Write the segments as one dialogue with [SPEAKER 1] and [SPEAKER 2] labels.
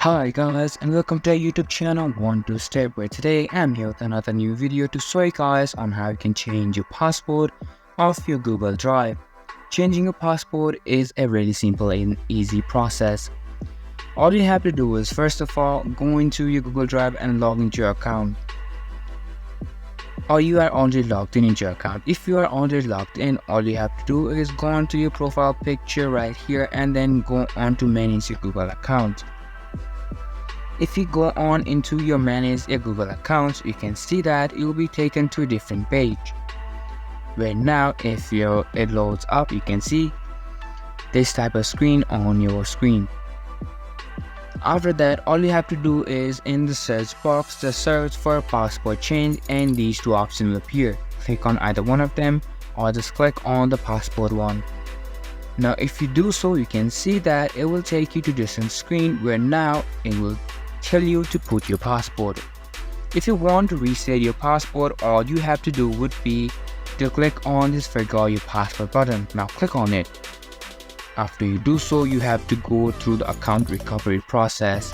[SPEAKER 1] Hi guys, and welcome to our YouTube channel 1-2-Step, where today I'm here with another new video to show you guys on how you can change your password of your Google Drive. Changing your password is a really simple and easy process. All you have to do is, first of all, go into your Google Drive and log into your account. Or you are already logged in into your account. If you are already logged in, all you have to do is go onto your profile picture right here and then go on to manage your Google account. If you go on into your manage your Google accounts, you can see that you will be taken to a different page, where now if it loads up, you can see this type of screen on your screen. After that, all you have to do is in the search box, just search for password change, and these two options will appear. Click on either one of them or just click on the password one. Now if you do so, you can see that it will take you to different screen, where now it will tell you to put your password. If you want to reset your password, all you have to do would be to click on this forgot your password button. Now click on it. After you do so, you have to go through the account recovery process.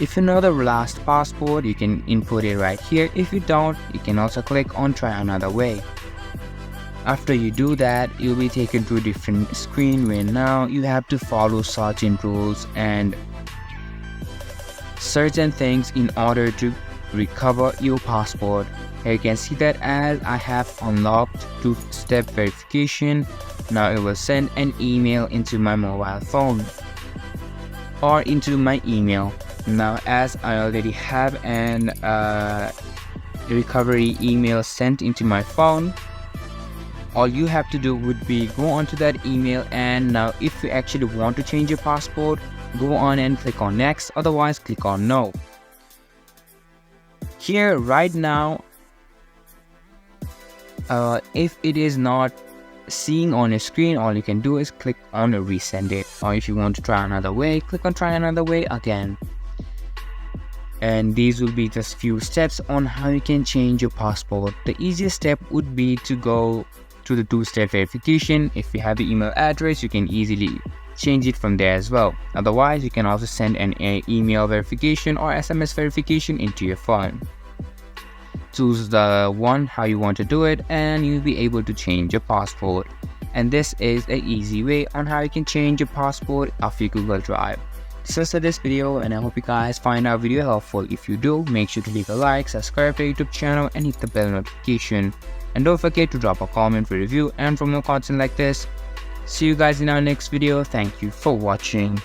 [SPEAKER 1] If you know the last password, you can input it right here. If you don't, you can also click on try another way. After you do that, you'll be taken to a different screen, where now you have to follow certain rules and certain things in order to recover your password. Here you can see that as I have unlocked two-step verification, now it will send an email into my mobile phone or into my email. Now as I already have an recovery email sent into my phone, all you have to do would be go onto that email, and now if you actually want to change your password, go on and click on next, otherwise click on no. Here right now, if it is not seeing on your screen, all you can do is click on resend it, or if you want to try another way, click on try another way again. And these will be just few steps on how you can change your password. The easiest step would be to go to the two-step verification. If you have the email address, you can easily change it from there as well. Otherwise, you can also send an email verification or SMS verification into your phone. Choose the one how you want to do it, and you'll be able to change your password. And this is an easy way on how you can change your password of your Google Drive. So this video, and I hope you guys find our video helpful. If you do, make sure to leave a like, subscribe to our YouTube channel, and hit the bell notification. And don't forget to drop a comment for review and for more content like this. See you guys in our next video. Thank you for watching.